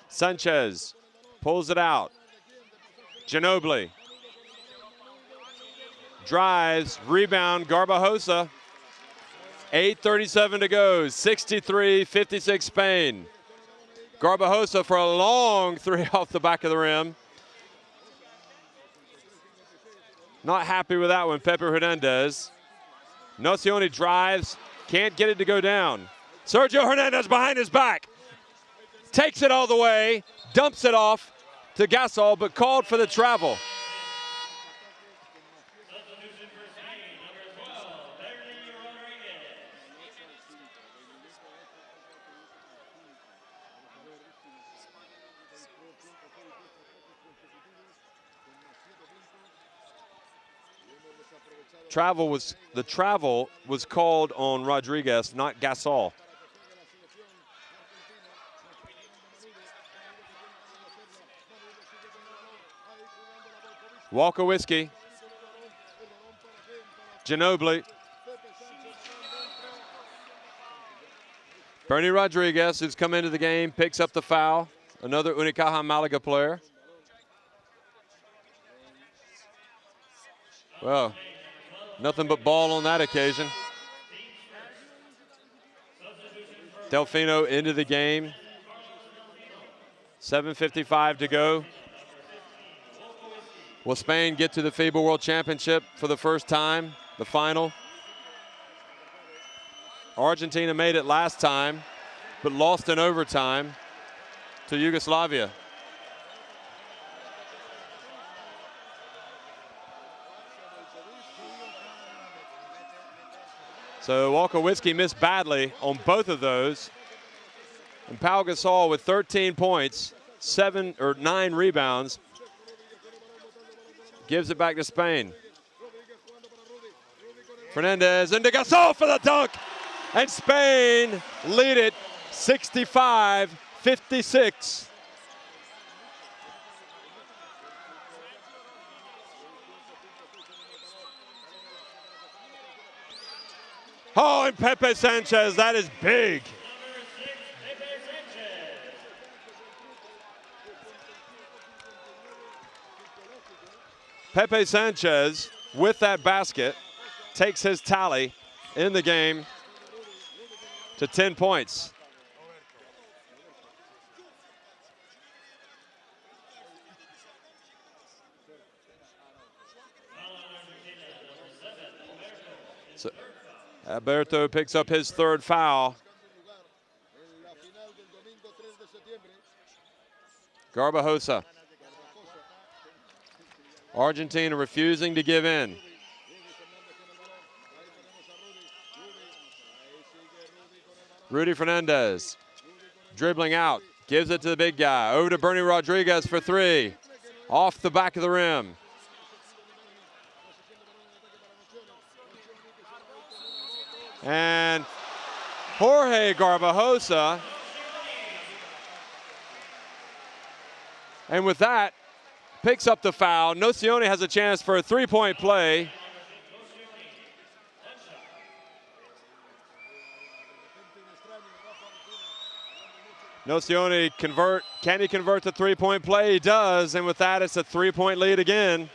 Sanchez pulls it out. Ginobili drives, rebound Garbajosa. 8:37 to go, 63-56 Spain. Garbajosa for a long three off the back of the rim. Not happy with that one, Pepe Hernandez. Nocioni drives, can't get it to go down. Sergio Hernandez behind his back. Takes it all the way, dumps it off to Gasol, but called for the travel. The travel was called on Rodriguez, not Gasol. Walker Whiskey, Ginobili, Bernie Rodriguez, who's come into the game, picks up the foul. Another Unicaja Malaga player. Well, nothing but ball on that occasion. Delfino into the game. 7:55 to go. Will Spain get to the FIBA World Championship for the first time, the final? Argentina made it last time, but lost in overtime to Yugoslavia. So Walker Whiskey missed badly on both of those. And Pau Gasol with 13 points, 9 rebounds, gives it back to Spain. Fernandez into Gasol for the dunk. And Spain lead it 65-56. Oh, and Pepe Sanchez, that is big. Pepe Sanchez, with that basket, takes his tally in the game to 10 points. So Alberto picks up his third foul. Garbajosa. Argentina refusing to give in. Rudy Fernandez dribbling out, gives it to the big guy. Over to Bernie Rodriguez for three. Off the back of the rim. And Jorge Garbajosa. And with that, picks up the foul. Nocioni has a chance for a three-point play. Nocioni can he convert the three-point play? He does, and with that, it's a three-point lead again.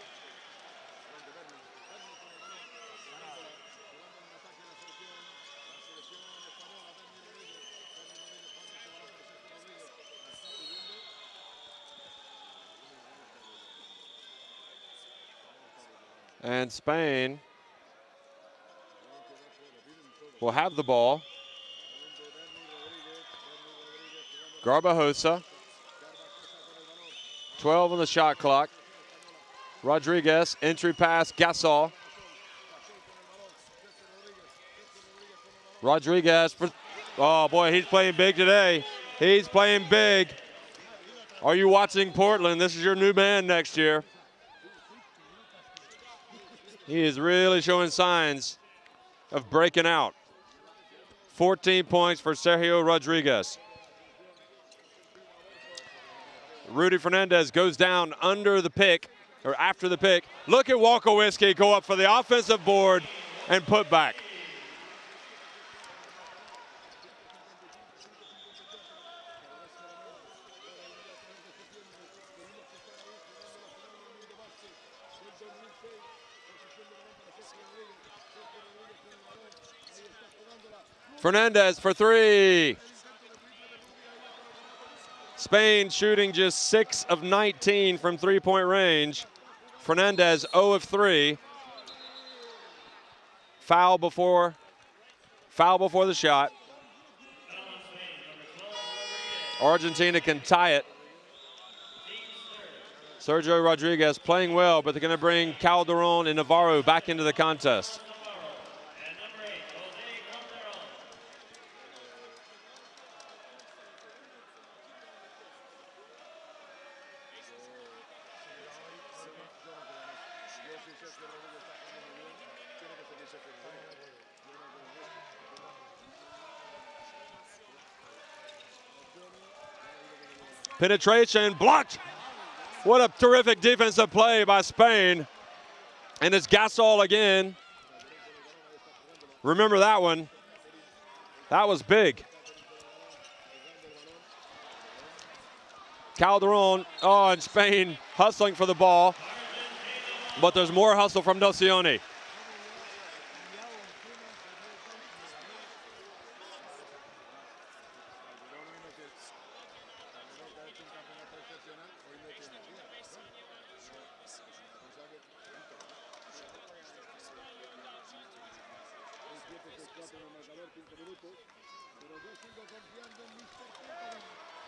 And Spain will have the ball. Garbajosa, 12 on the shot clock. Rodriguez, entry pass, Gasol. Rodriguez, oh boy, he's playing big today. He's playing big. Are you watching Portland? This is your new man next year. He is really showing signs of breaking out. 14 points for Sergio Rodriguez. Rudy Fernandez goes down under the pick, or after the pick. Look at Walker Whiskey go up for the offensive board and put back. Fernandez for three. Spain shooting just 6 of 19 from three-point range. Fernandez 0 of 3. Foul before the shot. Argentina can tie it. Sergio Rodriguez playing well, but they're going to bring Calderon and Navarro back into the contest. Penetration blocked. What a terrific defensive play by Spain. And it's Gasol again. Remember that one. That was big. Calderon, and Spain hustling for the ball. But there's more hustle from Nocioni.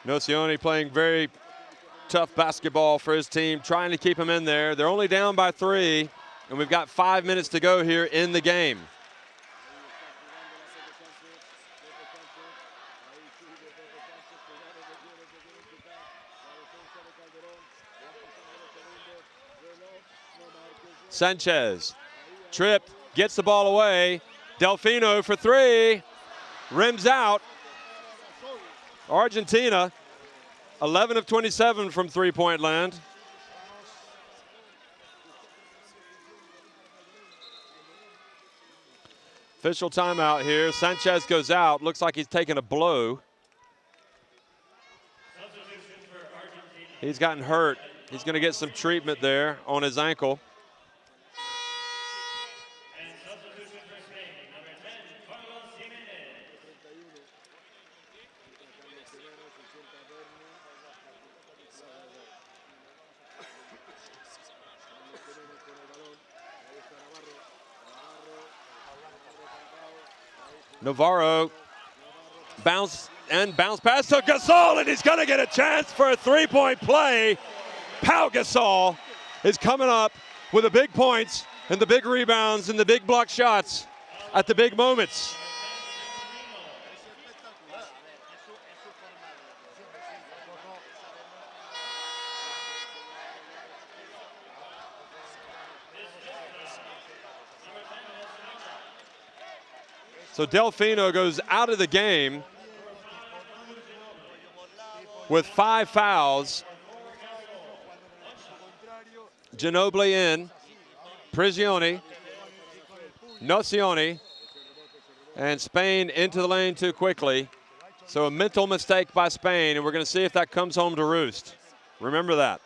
Nocioni playing very tough basketball for his team, trying to keep him in there. They're only down by 3, and we've got 5 minutes to go here in the game. Sanchez, tripped, gets the ball away. Delfino for 3, rims out. Argentina, 11 of 27 from three-point land. Official timeout here. Sanchez goes out. Looks like he's taking a blow. He's gotten hurt. He's going to get some treatment there on his ankle. Navarro, bounce pass to Gasol, and he's going to get a chance for a three-point play. Pau Gasol is coming up with the big points and the big rebounds and the big block shots at the big moments. So Delfino goes out of the game with 5 fouls. Ginobili in, Prigioni, Nocioni, and Spain into the lane too quickly. So a mental mistake by Spain, and we're going to see if that comes home to roost. Remember that.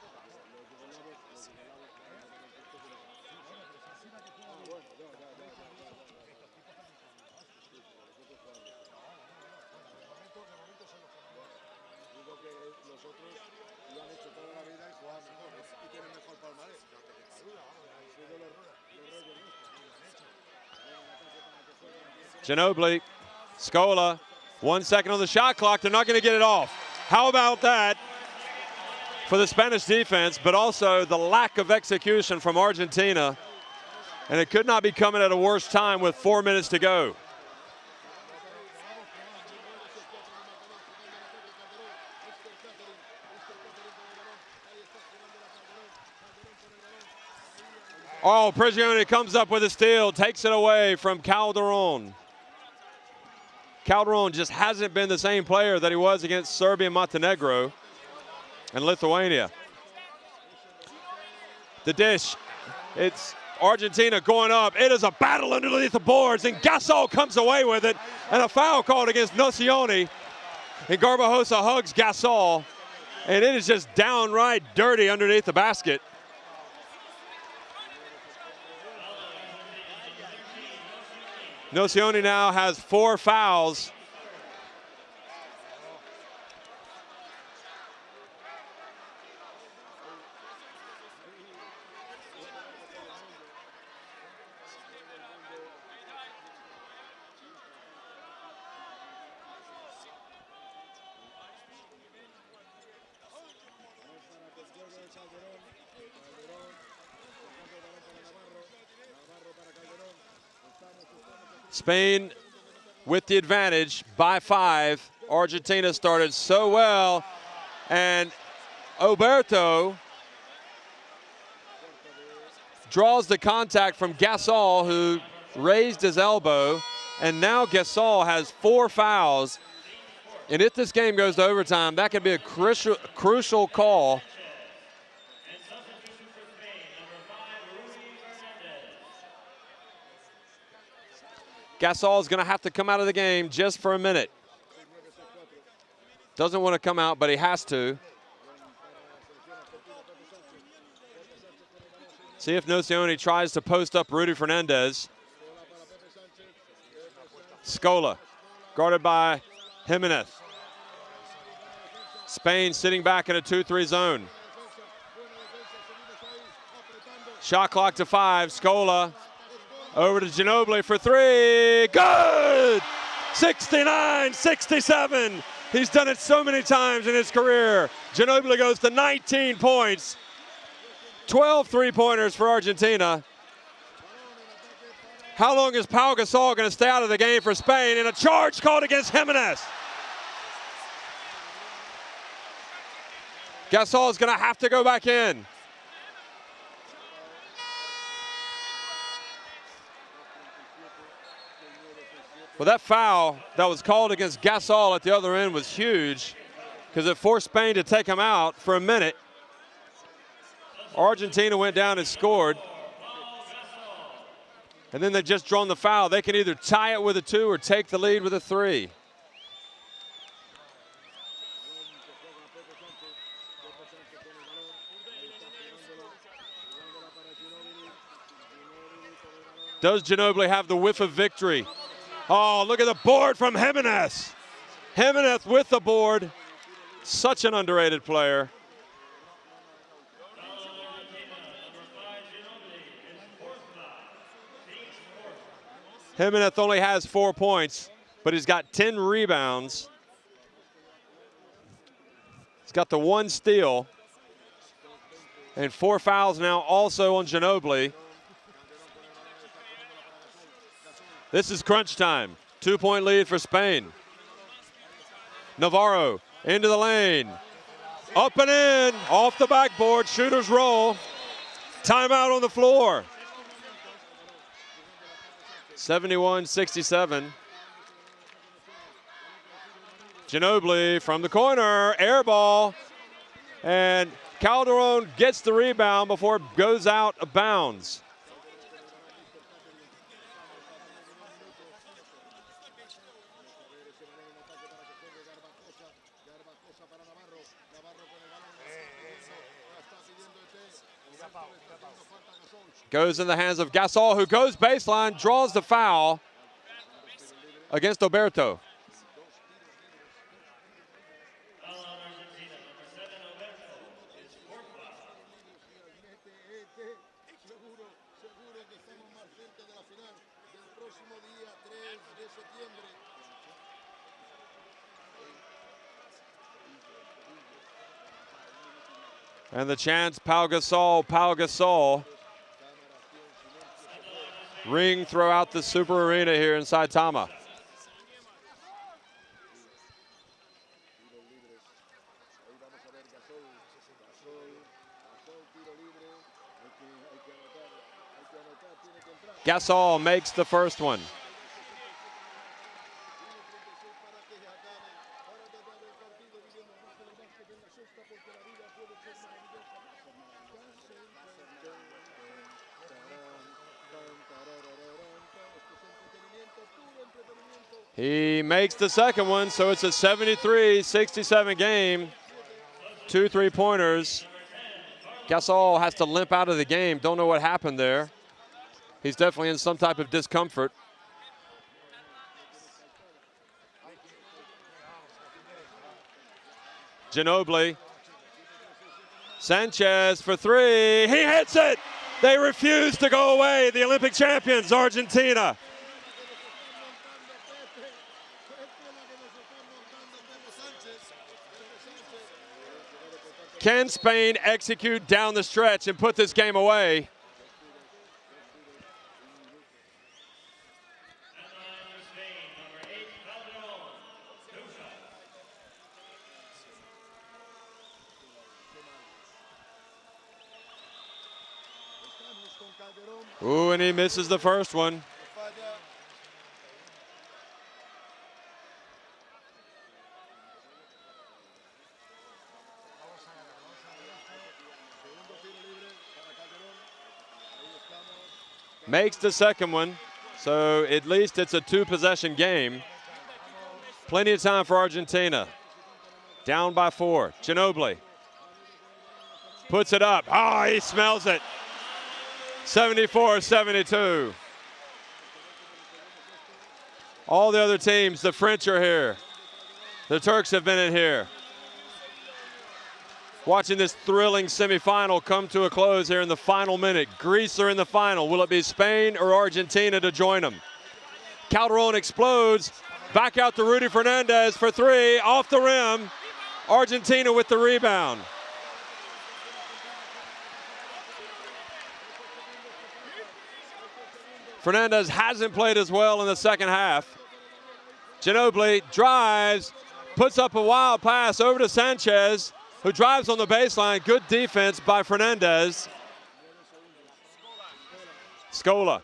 Ginobili, Scola, 1 second on the shot clock. They're not going to get it off. How about that for the Spanish defense, but also the lack of execution from Argentina. And it could not be coming at a worse time with 4 minutes to go. Oh, Prigioni comes up with a steal, takes it away from Calderon. Calderon just hasn't been the same player that he was against Serbia, Montenegro, and Lithuania. The dish, it's Argentina going up. It is a battle underneath the boards, and Gasol comes away with it, and a foul called against Nocioni. And Garbajosa hugs Gasol, and it is just downright dirty underneath the basket. Nocioni now has 4 fouls. Spain with the advantage by 5. Argentina started so well, and Oberto draws the contact from Gasol, who raised his elbow, and now Gasol has 4 fouls. And if this game goes to overtime, that could be a crucial call. Gasol is going to have to come out of the game just for a minute. Doesn't want to come out, but he has to. See if Nocioni tries to post up Rudy Fernandez. Scola, guarded by Jimenez. Spain sitting back in a 2-3 zone. Shot clock to 5. Scola over to Ginobili for 3. Good! 69-67. He's done it so many times in his career. Ginobili goes to 19 points. 12 three-pointers for Argentina. How long is Pau Gasol going to stay out of the game for Spain? And a charge called against Jimenez. Gasol is going to have to go back in. Well, that foul that was called against Gasol at the other end was huge because it forced Spain to take him out for a minute. Argentina went down and scored. And then they've just drawn the foul. They can either tie it with a 2 or take the lead with a 3. Does Ginobili have the whiff of victory? Oh, look at the board from Jimenez. Jimenez with the board. Such an underrated player. Jimenez only has 4 points, but he's got 10 rebounds. He's got the 1 steal. And 4 fouls now also on Ginobili. This is crunch time. 2-point lead for Spain. Navarro into the lane. Up and in, off the backboard, shooter's roll. Timeout on the floor. 71-67. Ginobili from the corner, air ball. And Calderon gets the rebound before it goes out of bounds. Goes in the hands of Gasol, who goes baseline, draws the foul against Oberto. And the chants, Pau Gasol, Pau Gasol, ring throughout the Super Arena here in Saitama. Gasol makes the first one. He makes the second one, so it's a 73-67 game. 2 3-pointers. Gasol has to limp out of the game. Don't know what happened there. He's definitely in some type of discomfort. Ginobili. Sanchez for 3. He hits it. They refuse to go away. The Olympic champions, Argentina. Can Spain execute down the stretch and put this game away? Ooh, and he misses the first one. Makes the second one, so at least it's a two-possession game. Plenty of time for Argentina. Down by 4. Ginobili puts it up. Oh, he smells it. 74-72. All the other teams, the French are here. The Turks have been in here. Watching this thrilling semifinal come to a close here in the final minute. Greece are in the final. Will it be Spain or Argentina to join them? Calderon explodes. Back out to Rudy Fernandez for 3. Off the rim. Argentina with the rebound. Fernandez hasn't played as well in the second half. Ginobili drives, puts up a wild pass over to Sanchez, who drives on the baseline. Good defense by Fernandez. Scola.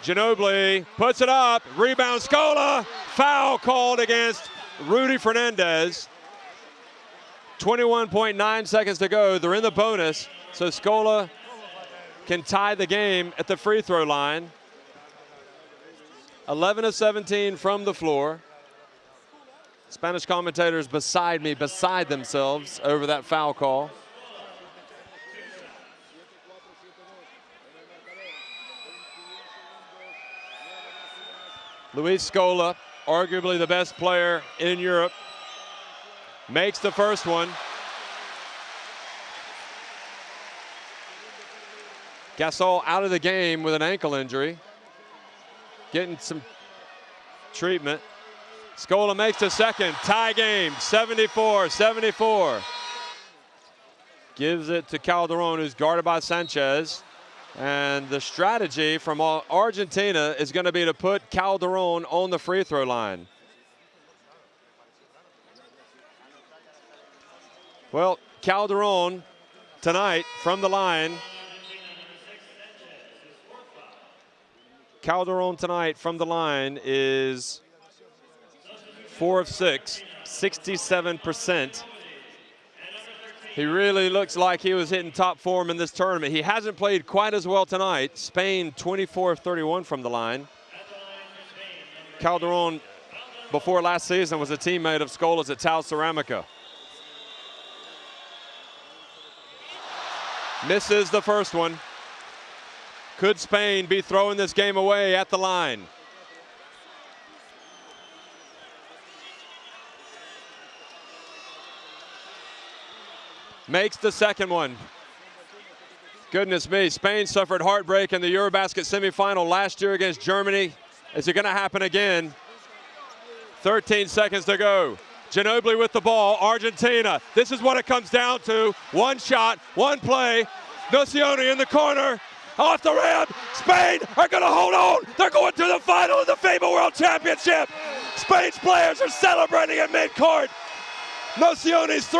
Ginobili puts it up. Rebound Scola. Foul called against Rudy Fernandez. 21.9 seconds to go. They're in the bonus, so Scola can tie the game at the free throw line. 11 of 17 from the floor. Spanish commentators beside me, beside themselves over that foul call. Luis Scola, arguably the best player in Europe, makes the first one. Gasol out of the game with an ankle injury, getting some treatment. Scola makes the second, tie game, 74-74. Gives it to Calderon, who's guarded by Sanchez. And the strategy from Argentina is going to be to put Calderon on the free throw line. Well, Calderon tonight from the line. Calderon tonight from the line is 4 of 6, 67%. He really looks like he was hitting top form in this tournament. He hasn't played quite as well tonight. Spain 24 of 31 from the line. Calderon, before last season, was a teammate of Scola's at Tau Ceramica. Misses the first one. Could Spain be throwing this game away at the line? Makes the second one. Goodness me, Spain suffered heartbreak in the Eurobasket semifinal last year against Germany. Is it going to happen again? 13 seconds to go. Ginobili with the ball, Argentina. This is what it comes down to. One shot, one play. Nocioni in the corner, off the rim. Spain are going to hold on. They're going to the final of the FIBA World Championship. Spain's players are celebrating at midcourt. Nocioni's 3